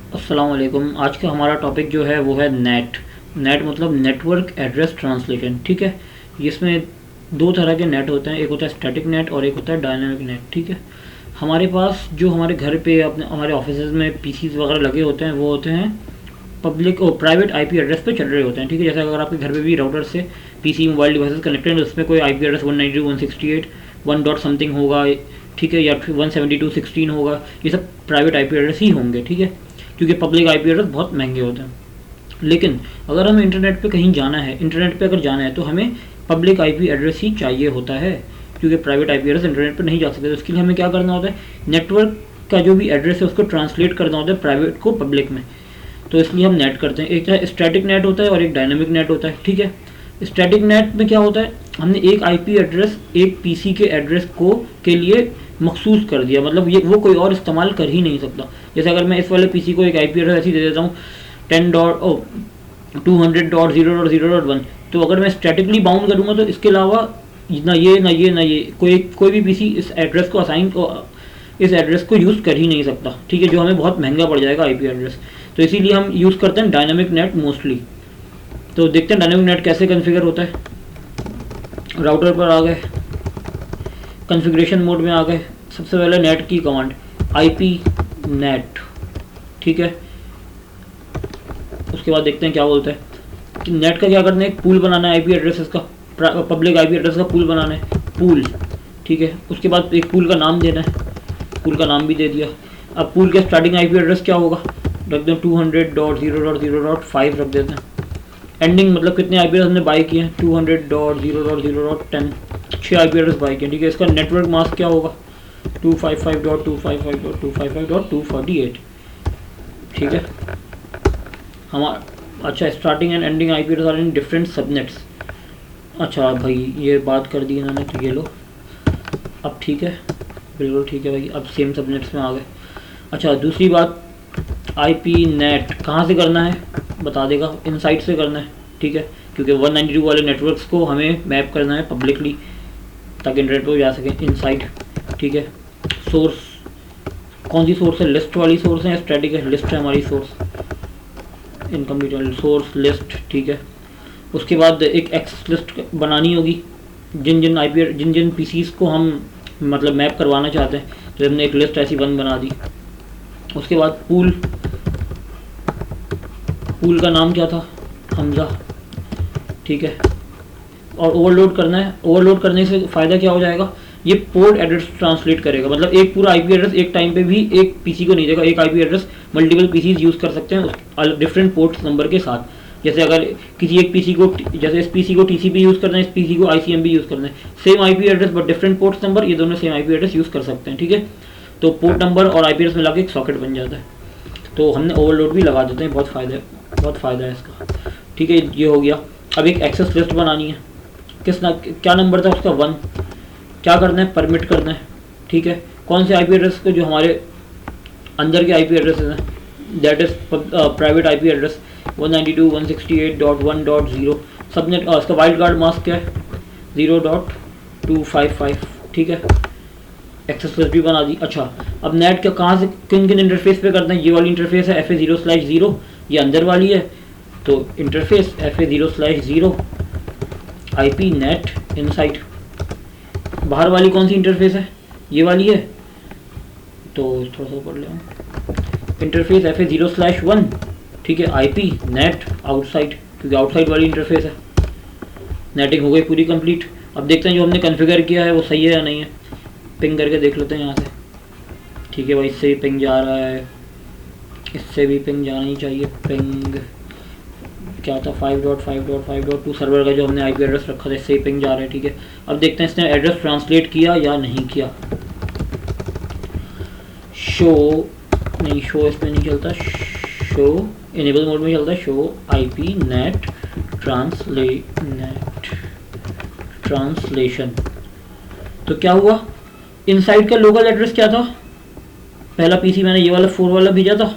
अस्सलाम वालेकुम। आज का हमारा टॉपिक जो है वो है नेट। नेट मतलब नेटवर्क एड्रेस ट्रांसलेशन। ठीक है, इसमें दो तरह के नेट होते हैं, एक होता है स्टैटिक नेट और एक होता है डायनामिक नेट। ठीक है, हमारे पास जो हमारे घर पे अपने हमारे ऑफिस में पीसीज वगैरह लगे होते हैं वो होते हैं पब्लिक और प्राइवेट आईपी एड्रेस पे चल रहे होते हैं। ठीक है, जैसे अगर आपके घर पे भी राउटर से पीसी मोबाइल डिवाइसेस कनेक्टेड है उसमें कोई आईपी एड्रेस 192.168 1 डॉट समथिंग होगा, ठीक है, या 172.16 होगा, ये सब प्राइवेट आईपी एड्रेस ही होंगे। ठीक है, क्योंकि पब्लिक आईपी एड्रेस बहुत महंगे होते हैं। लेकिन अगर हमें इंटरनेट पे कहीं जाना है, इंटरनेट पे अगर जाना है तो हमें पब्लिक आईपी एड्रेस ही चाहिए होता है, क्योंकि प्राइवेट आईपी एड्रेस इंटरनेट पे नहीं जा सकते। तो उसके लिए हमें क्या करना होता है, नेटवर्क का जो भी एड्रेस है उसको ट्रांसलेट करना होता है प्राइवेट को पब्लिक में। तो इसलिए हम नेट करते हैं। एक स्टैटिक नेट होता है और एक डायनामिक नेट होता है। ठीक है, स्टैटिक नेट में क्या होता है, हमने एक आईपी एड्रेस एक पीसी के एड्रेस को के लिए मखसूस कर दिया, मतलब ये वो कोई और इस्तेमाल कर ही नहीं सकता। जैसे अगर मैं इस वाले पीसी को एक आईपी एड्रेस ऐसी दे देता हूँ 200.0.0.1, तो अगर मैं स्टैटिकली बाउंड करूँगा तो इसके अलावा ना ये कोई भी पीसी इस एड्रेस को इस एड्रेस को यूज़ कर ही नहीं सकता। ठीक है, जो हमें बहुत महंगा पड़ जाएगा आईपी एड्रेस। तो इसीलिए हम यूज़ करते हैं डायनामिक नेट मोस्टली। तो देखते हैं डायनामिक नेट कैसे कॉन्फ़िगर होता है। राउटर पर आ गए, कॉन्फ़िगरेशन मोड में आ गए। सबसे पहले नेट की कमांड आईपी नेट। ठीक है, उसके बाद देखते हैं क्या बोलते हैं कि नेट का क्या करना है, एक पूल बनाना है आईपी एड्रेसेस का, पब्लिक आईपी एड्रेस का पूल बनाना है, पूल। ठीक है, उसके बाद एक पूल का नाम देना है, पूल का नाम भी दे दिया। अब पूल के स्टार्टिंग आईपी एड्रेस क्या होगा, रख दें 200.0.0.5 रख देते हैं। एंडिंग मतलब कितने आईपी एड्रेस हमने बाय किए हैं, 200.0.0.10, 6 आईपी एड्रेस बाय किए। ठीक है, इसका नेटवर्क मास्क क्या होगा, 255.255.255.248। ठीक है, हमारा अच्छा starting and ending IP address are in different subnets. अच्छा भाई ये बात कर दी इन्होंने, तो ये लो अब ठीक है, बिल्कुल ठीक है भाई, अब सेम सबनेट्स में आ गए। अच्छा दूसरी बात, आईपी नेट कहाँ से करना है बता देगा, इनसाइड से करना है। ठीक है, क्योंकि 192 वाले नेटवर्क्स को हमें मैप करना है पब्लिकली ताकि इंटरनेट पर जा सकें, इनसाइड। ठीक है, सोर्स कौन सी सोर्स है, लिस्ट वाली सोर्स है या स्टैटिक है, लिस्ट है हमारी सोर्स, इनकम्प्लीट सोर्स लिस्ट। ठीक है, उसके बाद एक एक्सेस लिस्ट बनानी होगी जिन जिन पीसीज को हम मतलब मैप करवाना चाहते हैं, तो हमने एक लिस्ट ऐसी बना दी। उसके बाद पूल का नाम क्या था, हमजा। ठीक है, और ओवरलोड करना है। ओवरलोड करने से फ़ायदा क्या हो जाएगा, ये पोर्ट एड्रेस ट्रांसलेट करेगा, मतलब एक पूरा आईपी एड्रेस एक टाइम पे भी एक पीसी को नहीं देगा। एक IP address multiple PCs use कर सकते हैं डिफरेंट पोर्ट नंबर के साथ। जैसे अगर किसी एक पीसी को, जैसे इस पीसी को टीसीपी यूज़ करना है, इस पीसी को आईसीएमबी यूज़ करना है, same IP address but different port number, ये दोनों सेम आईपी एड्रेस यूज़ कर सकते हैं। ठीक है, तो पोर्ट नंबर और आईपी एड्रेस मिला के एक सॉकेट बन जाता है। तो हमने ओवरलोड भी लगा देते हैं, बहुत फ़ायदा है इसका। ठीक है, ये हो गया। अब एक एक्सेस लिस्ट बनानी है, क्या नंबर था उसका, 1। क्या करना है, परमिट करना है। ठीक है, कौन से आईपी एड्रेस को, जो हमारे अंदर के आईपी एड्रेस हैं, that is private IP address 192.168.1.0 subnet. इसका वाइल्ड कार्ड मास्क क्या है, 0.255। ठीक है, एक्सेस लिस्ट भी बना दी। अच्छा अब नेट का कहाँ से किन किन इंटरफेस पे करते हैं, ये वाली इंटरफेस है FA0/0, ये अंदर वाली है, तो interface FA0/0 IP net inside. बाहर वाली कौन सी इंटरफेस है, ये वाली है, तो थोड़ा सा पढ़ लें, इंटरफेस FA0/1। ठीक है, IP नेट आउटसाइड, क्योंकि आउटसाइड वाली इंटरफेस है। नेटिंग हो गई पूरी कंप्लीट। अब देखते हैं जो हमने कॉन्फ़िगर किया है वो सही है या नहीं है, पिंग करके देख लेते हैं यहाँ से। ठीक है भाई, इससे भी पिंग जा रहा है, इससे भी पिंग जाना ही चाहिए। पिंग क्या था, 5.5.5.2 सर्वर का जो हमने आईपी एड्रेस रखा था, इससे ही पिंग जा रहा है। ठीक है, अब देखते हैं इसने एड्रेस ट्रांसलेट किया या नहीं किया। शो इसमें नहीं चलता, शो इनेबल मोड में चलता है, शो आईपी नेट ट्रांसलेशन। तो क्या हुआ, इनसाइड का लोकल एड्रेस क्या था, पहला पीसी मैंने ये वाला 4 वाला भेजा था,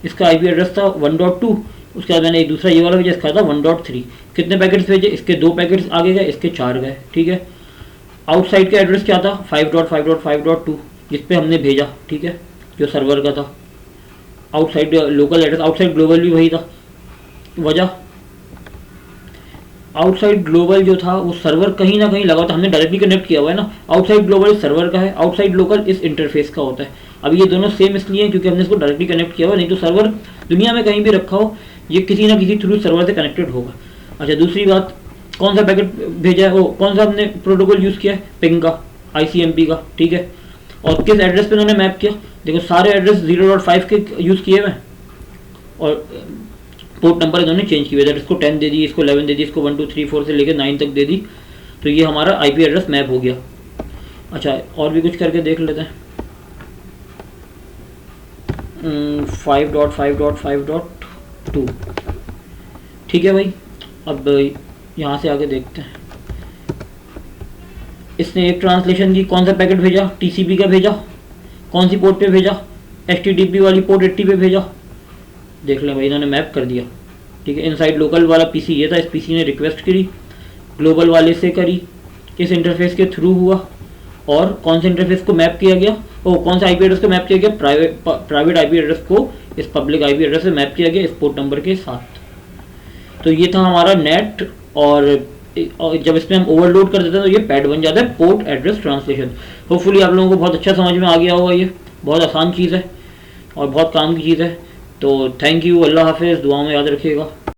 इसका आईपी एड्रेस था 1.2। उसके बाद मैंने एक दूसरा ये वाला भेजा, इसका था 1.3। कितने पैकेट्स भेजे, इसके 2 पैकेट्स आगे गए, इसके 4 गए। ठीक है, आउटसाइड का एड्रेस क्या था, 5.5.5.2 जिस पे हमने भेजा। ठीक है, जो सर्वर का था outside local address, outside global भी वही था। वजह आउटसाइड ग्लोबल जो था वो सर्वर कहीं ना कहीं लगा था, हमने डायरेक्टली कनेक्ट किया हुआ है ना। आउटसाइड ग्लोबल सर्वर का है, आउटसाइड लोकल इस इंटरफेस का होता है। अब ये दोनों सेम इसलिए हैं क्योंकि हमने इसको डायरेक्टली कनेक्ट किया हुआ, नहीं तो सर्वर दुनिया में कहीं भी रखा हो ये किसी ना किसी थ्रू सर्वर से कनेक्टेड होगा। अच्छा, दूसरी बात, कौन सा पैकेट भेजा है, वो कौन सा हमने प्रोटोकॉल यूज़ किया है, पिंग का, ICMP का, ठीक है। और किस एड्रेस पे उन्होंने मैप किया, देखो सारे एड्रेस 0.5 के यूज़ किए हुए हैं और पोर्ट नंबर इन्होंने चेंज किए हुए, इसको 10 दे दी, इसको 11 दे दी, इसको 1 2 3 4 से लेकर 9 तक दे दी, तो ये हमारा IP एड्रेस मैप हो गया। अच्छा, और भी कुछ करके देख लेते हैं। 5.5.5.2, ठीक है भाई। अब यहाँ से आगे देखते हैं, इसने एक ट्रांसलेशन की, कौन सा पैकेट भेजा, TCP का भेजा, कौन सी पोर्ट पे भेजा, HTTP वाली पोर्ट 80 पे भेजा। देख लें भाई, इन्होंने मैप कर दिया, ठीक है। इनसाइड लोकल वाला PC ये था, इस PC ने रिक्वेस्ट करी, ग्लोबल वाले से करी, किस इंटरफेस के थ्रू हुआ, और कौन से इंटरफेस को मैप किया गया, कौन सा IP एड्रेस को मैप किया गया, प्राइवेट IP एड्रेस को इस पब्लिक IP एड्रेस से मैप किया गया इस पोर्ट नंबर के साथ। तो ये था हमारा नेट, और जब इसमें हम ओवरलोड कर देते हैं तो ये पैड बन जाता है, पोर्ट एड्रेस ट्रांसलेशन। होपफुली आप लोगों को बहुत अच्छा समझ में आ गया होगा, ये बहुत आसान चीज़ है और बहुत काम की चीज़ है। तो थैंक यू, अल्लाह हाफिज़, दुआ में याद रखिएगा।